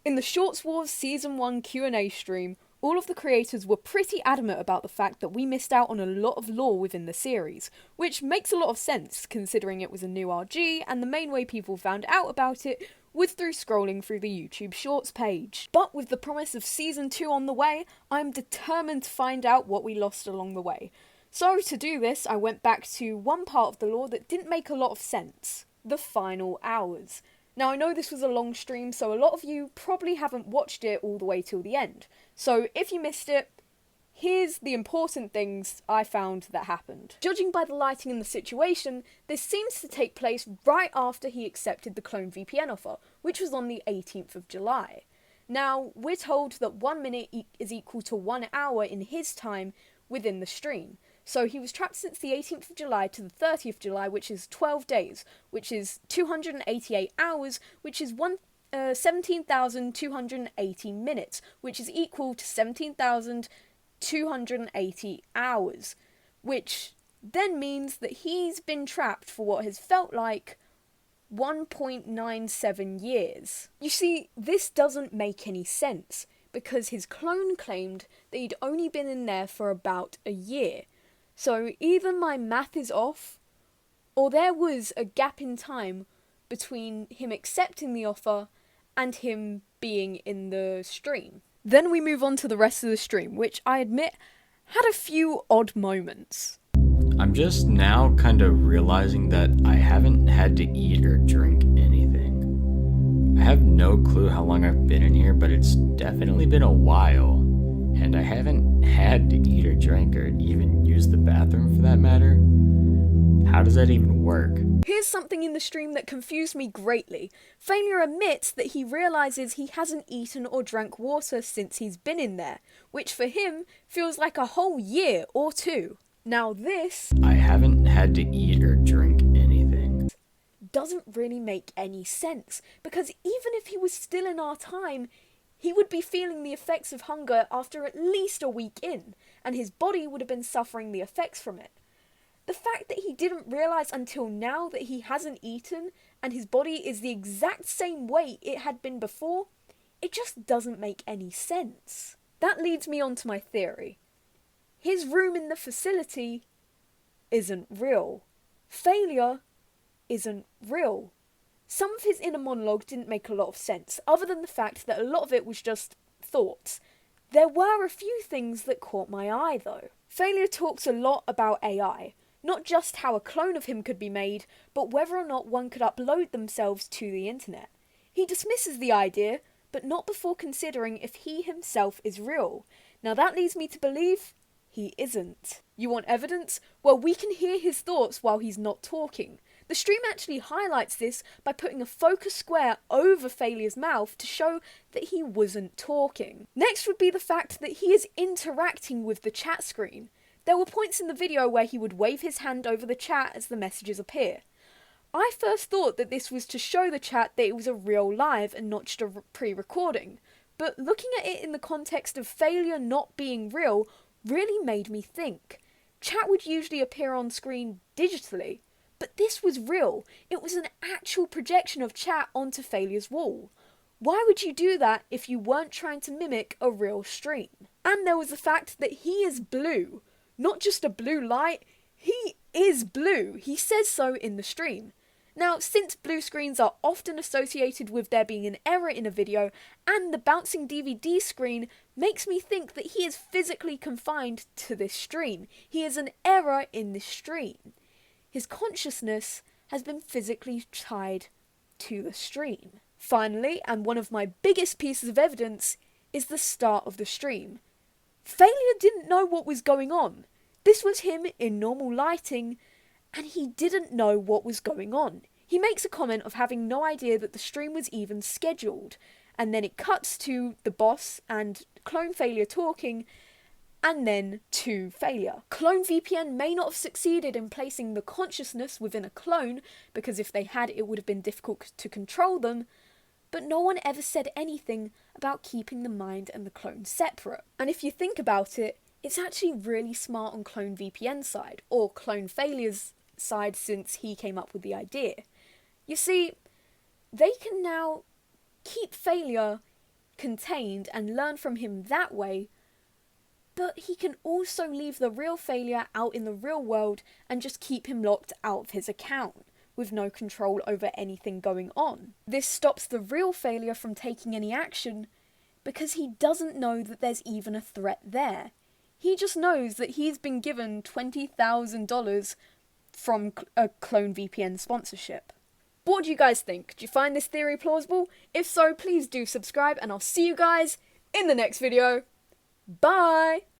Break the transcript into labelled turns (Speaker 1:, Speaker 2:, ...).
Speaker 1: In the Shorts Wars Season 1 Q&A stream, all of the creators were pretty adamant about the fact that we missed out on a lot of lore within the series, which makes a lot of sense considering it was a new RG and the main way people found out about it was through scrolling through the YouTube Shorts page. But with the promise of Season 2 on the way, I'm determined to find out what we lost along the way. So to do this, I went back to one part of the lore that didn't make a lot of sense: the final hours. Now, I know this was a long stream, so a lot of you probably haven't watched it all the way till the end. So if you missed it, here's the important things I found that happened. Judging by the lighting and the situation, this seems to take place right after he accepted the clone VPN offer, which was on the 18th of July. Now, we're told that 1 minute is equal to 1 hour in his time within the stream. So he was trapped since the 18th of July to the 30th of July, which is 12 days, which is 288 hours, which is 17,280 minutes, which is equal to 17,280 hours, which then means that he's been trapped for what has felt like 1.97 years. You see, this doesn't make any sense, because his clone claimed that he'd only been in there for about a year. So either my math is off, or there was a gap in time between him accepting the offer and him being in the stream. Then we move on to the rest of the stream, which I admit had a few odd moments.
Speaker 2: I'm just now kind of realizing that I haven't had to eat or drink anything. I have no clue how long I've been in here, but it's definitely been a while. And I haven't had to eat or drink or even use the bathroom for that matter. How does that even work?
Speaker 1: Here's something in the stream that confused me greatly. Failure admits that he realises he hasn't eaten or drank water since he's been in there, which for him feels like a whole year or two. Now this...
Speaker 2: I haven't had to eat or drink anything.
Speaker 1: ...doesn't really make any sense, because even if he was still in our time, he would be feeling the effects of hunger after at least a week in, and his body would have been suffering the effects from it. The fact that he didn't realise until now that he hasn't eaten, and his body is the exact same weight it had been before, it just doesn't make any sense. That leads me on to my theory. His room in the facility isn't real. Failure isn't real. Some of his inner monologue didn't make a lot of sense, other than the fact that a lot of it was just thoughts. There were a few things that caught my eye though. Failure talks a lot about AI, not just how a clone of him could be made, but whether or not one could upload themselves to the internet. He dismisses the idea, but not before considering if he himself is real. Now that leads me to believe he isn't. You want evidence? Well, we can hear his thoughts while he's not talking. The stream actually highlights this by putting a focus square over Failure's mouth to show that he wasn't talking. Next would be the fact that he is interacting with the chat screen. There were points in the video where he would wave his hand over the chat as the messages appear. I first thought that this was to show the chat that it was a real live and not just a pre-recording, but looking at it in the context of Failure not being real really made me think. Chat would usually appear on screen digitally, but this was real. It was an actual projection of chat onto Failure's wall. Why would you do that if you weren't trying to mimic a real stream? And there was the fact that he is blue. Not just a blue light, he is blue. He says so in the stream. Now, since blue screens are often associated with there being an error in a video, and the bouncing DVD screen makes me think that he is physically confined to this stream. He is an error in this stream. His consciousness has been physically tied to the stream. Finally, and one of my biggest pieces of evidence, is the start of the stream. Failure didn't know what was going on. This was him in normal lighting, and he didn't know what was going on. He makes a comment of having no idea that the stream was even scheduled, and then it cuts to the boss and clone Failure talking, and then to Failure. Clone VPN may not have succeeded in placing the consciousness within a clone, because if they had, it would have been difficult to control them, but no one ever said anything about keeping the mind and the clone separate. And if you think about it, it's actually really smart on Clone VPN's side, or Clone Failure's side since he came up with the idea. You see, they can now keep Failure contained and learn from him that way. But he can also leave the real failure out in the real world and just keep him locked out of his account, with no control over anything going on. This stops the real failure from taking any action because he doesn't know that there's even a threat there. He just knows that he's been given $20,000 from a Clone VPN sponsorship. What do you guys think? Do you find this theory plausible? If so, please do subscribe and I'll see you guys in the next video. Bye!